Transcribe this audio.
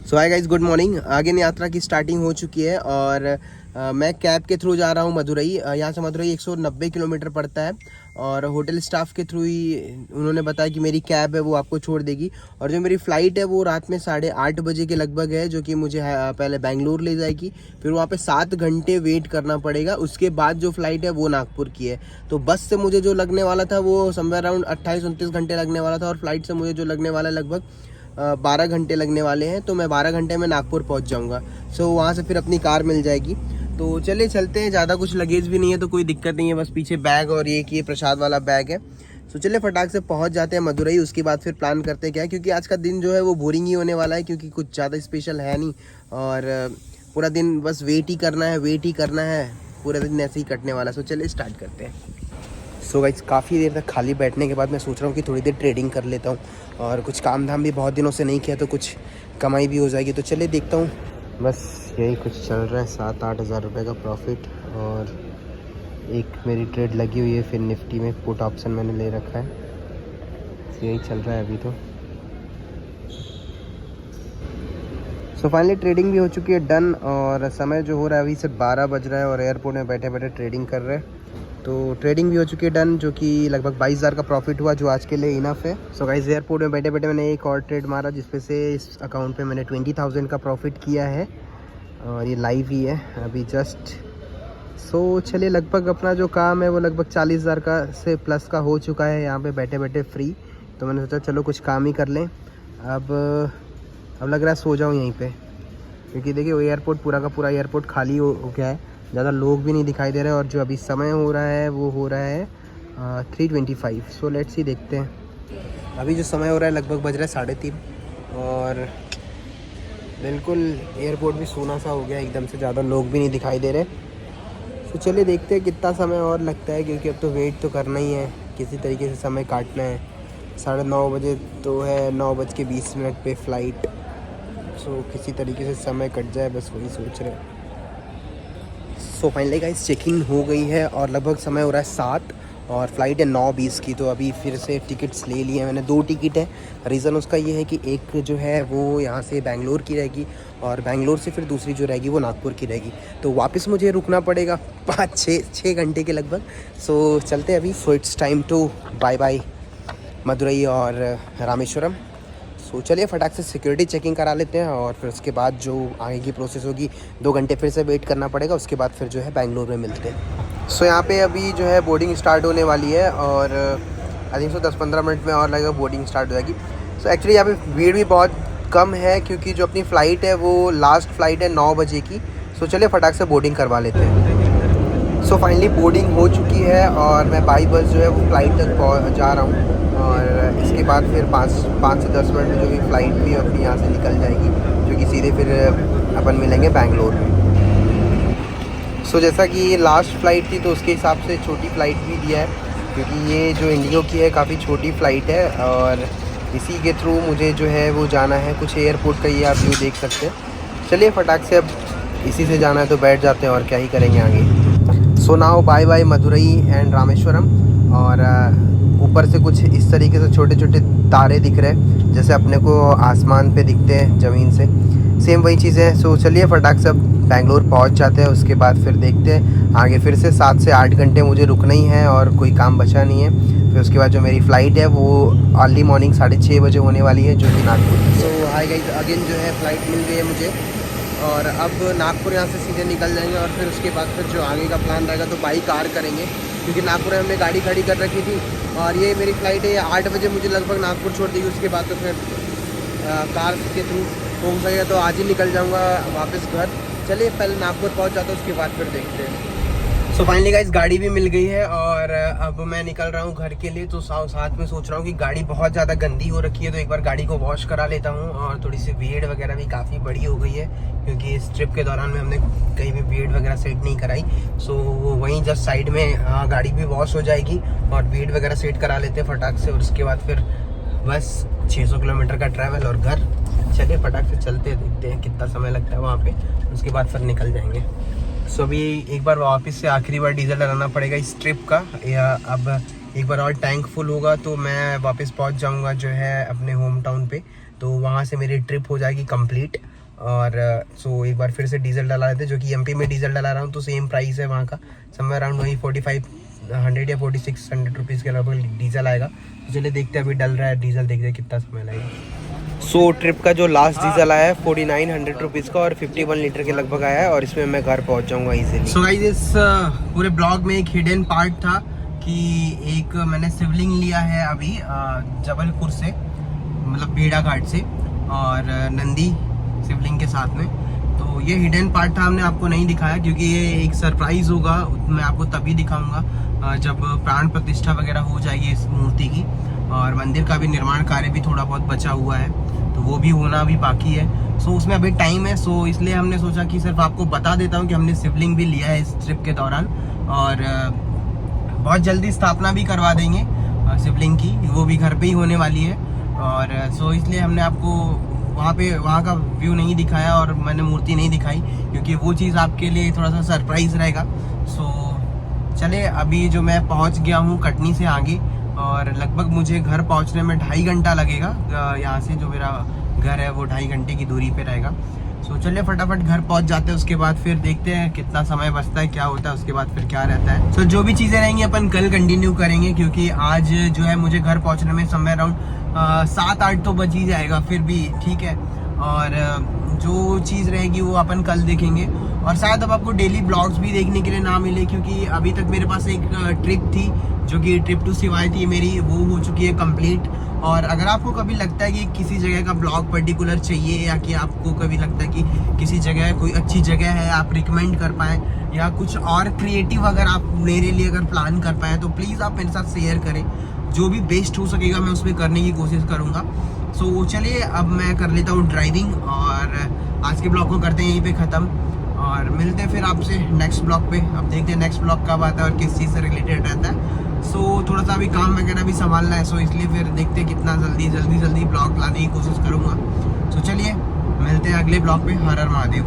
सो hi guys, good morning. आगे यात्रा की स्टार्टिंग हो चुकी है और मैं कैब के थ्रू जा रहा हूँ मदुरई। यहाँ से मदुरई 190 किलोमीटर पड़ता है और होटल स्टाफ के थ्रू ही उन्होंने बताया कि मेरी कैब है वो आपको छोड़ देगी। और जो मेरी फ़्लाइट है वो रात में 8:30 बजे के लगभग है, जो कि मुझे पहले बेंगलुरु ले जाएगी। फिर वहाँ पे 7 घंटे वेट करना पड़ेगा। उसके बाद जो फ़्लाइट है वो नागपुर की है। तो बस से मुझे जो लगने वाला था वो समवेयर अराउंड 28-29 घंटे लगने वाला था और फ्लाइट से मुझे जो लगने वाला है लगभग 12 घंटे लगने वाले हैं। तो मैं 12 घंटे में नागपुर पहुंच जाऊंगा। सो वहाँ से फिर अपनी कार मिल जाएगी। तो चलिए चलते हैं। ज़्यादा कुछ लगेज भी नहीं है तो कोई दिक्कत नहीं है, बस पीछे बैग और ये प्रसाद वाला बैग है। सो चलिए फटाक से पहुंच जाते हैं मदुरई। उसके बाद फिर प्लान करते हैं क्या है, क्योंकि आज का दिन जो है वो बोरिंग ही होने वाला है, क्योंकि कुछ ज़्यादा स्पेशल है नहीं और पूरा दिन बस वेट ही करना है। पूरा दिन ऐसे ही कटने वाला। सो चलिए स्टार्ट करते हैं। सो गाइस, काफ़ी देर तक खाली बैठने के बाद मैं सोच रहा हूँ कि थोड़ी देर ट्रेडिंग कर लेता हूँ और कुछ काम धाम भी बहुत दिनों से नहीं किया तो कुछ कमाई भी हो जाएगी। तो चलिए देखता हूँ। बस यही कुछ चल रहा है, 7-8 हज़ार रुपये का प्रॉफिट और एक मेरी ट्रेड लगी हुई है। फिर निफ्टी में पुट ऑप्शन मैंने ले रखा है। यही चल रहा है अभी तो। सो फाइनली ट्रेडिंग भी हो चुकी है डन और समय जो हो रहा है अभी सिर्फ 12 बज रहा है और एयरपोर्ट में बैठे बैठे ट्रेडिंग कर रहे हैं। तो ट्रेडिंग भी हो चुकी है डन, जो कि लगभग 22,000 का प्रॉफिट हुआ, जो आज के लिए इनफ है। सो गाइस, एयरपोर्ट में बैठे बैठे मैंने एक और ट्रेड मारा जिसपे से इस अकाउंट पे मैंने 20,000 का प्रॉफिट किया है और ये लाइव ही है अभी जस्ट। सो चलिए, लगभग अपना जो काम है वो लगभग 40,000 का से प्लस का हो चुका है यहाँ पे बैठे बैठे फ्री। तो मैंने सोचा चलो कुछ काम ही कर लें। अब लग रहा है सो जाऊँ यहीं पे, क्योंकि देखिए वो एयरपोर्ट पूरा का पूरा एयरपोर्ट खाली हो गया है। ज़्यादा लोग भी नहीं दिखाई दे रहे हैं और जो अभी समय हो रहा है वो हो रहा है 3:25। सो लेट्स ही देखते हैं। अभी जो समय हो रहा है लगभग बज रहा है 3:30 और बिल्कुल एयरपोर्ट भी सोना सा हो गया एकदम से। ज़्यादा लोग भी नहीं दिखाई दे रहे। तो चलिए देखते हैं कितना समय और लगता है, क्योंकि अब तो वेट तो करना ही है, किसी तरीके से समय काटना है। 9:30 बजे तो है, 9:20 पे फ़्लाइट। सो किसी तरीके से समय कट जाए, बस वही सोच रहे हैं। सो फाइनली गाइस, चेकिंग हो गई है और लगभग समय हो रहा है 7 और फ़्लाइट है 9:20 की। तो अभी फिर से टिकट्स ले लिए हैं मैंने। 2 टिकट है। रीज़न उसका ये है कि एक जो है वो यहाँ से बेंगलोर की रहेगी और बेंगलोर से फिर दूसरी जो रहेगी वो नागपुर की रहेगी। तो वापस मुझे रुकना पड़ेगा 5-6 घंटे के लगभग। सो चलते हैं अभी। So it's time to bye bye Madurai और रामेश्वरम। सो चलिए फटाक से सिक्योरिटी चेकिंग करा लेते हैं और फिर उसके बाद जो आगे की प्रोसेस होगी 2 घंटे फिर से वेट करना पड़ेगा। उसके बाद फिर जो है बेंगलुरु में मिलते हैं। सो यहाँ पे अभी जो है बोर्डिंग स्टार्ट होने वाली है और आई थिंक 10-15 मिनट में और लगेगा बोर्डिंग स्टार्ट हो जाएगी। सो एक्चुअली यहाँ पे भीड़ भी बहुत कम है, क्योंकि जो अपनी फ़्लाइट है वो लास्ट फ़्लाइट है 9 बजे की। सो चलिए फटाक से बोर्डिंग करवा लेते हैं। सो फाइनली बोर्डिंग हो चुकी है और मैं बाई बस जो है वो फ़्लाइट तक जा रहा हूँ और इसके बाद फिर 5 से 10 मिनट में जो भी फ़्लाइट भी अपनी यहाँ से निकल जाएगी, जो कि सीधे फिर अपन मिलेंगे बेंगलोर में। सो जैसा कि ये लास्ट फ़्लाइट थी तो उसके हिसाब से छोटी फ़्लाइट भी दिया है, क्योंकि ये जो इंडिगो की है काफ़ी छोटी फ़्लाइट है और इसी के थ्रू मुझे जो है वो जाना है कुछ एयरपोर्ट का। ये आप व्यू देख सकते हैं। चलिए फटाक से अब इसी से जाना है तो बैठ जाते हैं और क्या ही करेंगे आगे। So now bye bye Madurai and Rameshwaram. और ऊपर से कुछ इस तरीके से छोटे छोटे तारे दिख रहे हैं जैसे अपने को आसमान पे दिखते हैं ज़मीन से, सेम वही चीज़ है। सो चलिए फटाक से बेंगलोर पहुंच जाते हैं। उसके बाद फिर देखते हैं आगे। फिर से 7 से 8 घंटे मुझे रुकना ही है और कोई काम बचा नहीं है। फिर उसके बाद जो मेरी फ़्लाइट है वो अर्ली मॉर्निंग 6:30 बजे होने वाली है, जो कि नागपुर। सो हाय गाइस, अगेन जो है फ़्लाइट मिल गई है मुझे और अब नागपुर यहाँ से सीधे निकल जाएंगे और फिर उसके बाद फिर जो आगे का प्लान रहेगा तो बाई कार करेंगे, क्योंकि नागपुर में हमने गाड़ी खड़ी कर रखी थी और ये मेरी फ़्लाइट है। ये 8 बजे मुझे लगभग नागपुर छोड़ देगी। उसके बाद तो फिर कार के थ्रू हो सकेगा तो आज ही निकल जाऊँगा वापस घर। चलिए पहले नागपुर पहुँच जाता हूँ, उसके बाद फिर देखते हैं। सो फाइनली गाइस, गाड़ी भी मिल गई है और अब मैं निकल रहा हूँ घर के लिए। तो साथ में सोच रहा हूँ कि गाड़ी बहुत ज़्यादा गंदी हो रखी है तो एक बार गाड़ी को वॉश करा लेता हूँ। और थोड़ी सी भीड़ वगैरह भी काफ़ी बड़ी हो गई है, क्योंकि इस ट्रिप के दौरान में हमने कहीं भी भीड़ वगैरह सेट नहीं कराई। सो वो वहीं जस्ट साइड में गाड़ी भी वॉश हो जाएगी और भीड़ वगैरह सेट करा लेते हैं फटाक से। और उसके बाद फिर बस 600 किलोमीटर का ट्रैवल और घर। चलिए फटाक से चलते हैं, देखते हैं कितना समय लगता है वहाँ पे। उसके बाद फिर निकल जाएंगे। सो अभी एक बार वापस से आखिरी बार डीजल डलाना पड़ेगा इस ट्रिप का। या अब एक बार और टैंक फुल होगा तो मैं वापस पहुंच जाऊंगा जो है अपने होम टाउन पे। तो वहाँ से मेरी ट्रिप हो जाएगी कंप्लीट और सो एक बार फिर से डीजल डला लेते हैं, जो कि एमपी में डीजल डला रहा हूँ तो सेम प्राइस है वहाँ का, समवेयर अराउंड वही 4500 या 4600 रुपीज़ के लगभग डीजल आएगा। तो चलिए देखते हैं, अभी डल रहा है डीजल, देखते हैं कितना समय लगेगा। सो ट्रिप का जो लास्ट डीजल आया है 4900 रुपीज़ का और 51 लीटर के लगभग आया है, और इसमें मैं घर पहुँच जाऊँगा ईजिली। सो गाइस इस पूरे ब्लॉग में एक हिडन पार्ट था कि एक मैंने शिवलिंग लिया है अभी जबलपुर से, मतलब बेड़ा घाट से, और नंदी शिवलिंग के साथ में। तो ये हिडन पार्ट था, हमने आपको नहीं दिखाया क्योंकि ये एक सरप्राइज होगा, मैं आपको तभी दिखाऊंगा जब प्राण प्रतिष्ठा वगैरह हो जाएगी इस मूर्ति की, और मंदिर का भी निर्माण कार्य भी थोड़ा बहुत बचा हुआ है तो वो भी होना अभी बाकी है। सो उसमें अभी टाइम है, सो इसलिए हमने सोचा कि सिर्फ आपको बता देता हूँ कि हमने शिवलिंग भी लिया है इस ट्रिप के दौरान, और बहुत जल्दी स्थापना भी करवा देंगे शिवलिंग की, वो भी घर पे ही होने वाली है। और सो इसलिए हमने आपको वहाँ का व्यू नहीं दिखाया और मैंने मूर्ति नहीं दिखाई क्योंकि वो चीज़ आपके लिए थोड़ा सा सरप्राइज रहेगा। सो चले, अभी जो मैं पहुँच गया हूँ कटनी से आगे, और लगभग मुझे घर पहुँचने में 2.5 घंटा लगेगा। यहाँ से जो मेरा घर है वो 2.5 घंटे की दूरी पे रहेगा। सो चलिए फटाफट घर पहुँच जाते हैं, उसके बाद फिर देखते हैं कितना समय बचता है, क्या होता है, उसके बाद फिर क्या रहता है। सो जो भी चीज़ें रहेंगी अपन कल कंटिन्यू करेंगे, क्योंकि आज जो है मुझे घर पहुँचने में समय अराउंड 7-8 तो बज ही जाएगा, फिर भी ठीक है। और जो चीज़ रहेगी वो अपन कल देखेंगे, और शायद अब आपको डेली ब्लॉग्स भी देखने के लिए ना मिले, क्योंकि अभी तक मेरे पास एक ट्रिप थी जो कि ट्रिप टू सिवाई थी मेरी, वो हो चुकी है कंप्लीट। और अगर आपको कभी लगता है कि किसी जगह का ब्लॉग पर्टिकुलर चाहिए, या कि आपको कभी लगता है कि किसी जगह कोई अच्छी जगह है आप रिकमेंड कर पाएँ, या कुछ और क्रिएटिव अगर आप मेरे लिए अगर प्लान कर पाएँ, तो प्लीज़ आप मेरे साथ शेयर करें। जो भी बेस्ट हो सकेगा मैं उसमें करने की कोशिश करूँगा। सो चलिए अब मैं कर लेता हूँ ड्राइविंग, और आज के ब्लॉग को करते हैं यहीं पे ख़त्म, और मिलते हैं फिर आपसे नेक्स्ट ब्लॉग पे। अब देखते हैं नेक्स्ट ब्लॉग कब आता है और किस चीज़ से रिलेटेड रहता है। सो थोड़ा सा अभी काम वगैरह भी संभालना है, सो इसलिए फिर देखते हैं कितना जल्दी ब्लॉग लाने की कोशिश करूँगा। सो चलिए मिलते हैं अगले ब्लॉग पे। हर हर महादेव।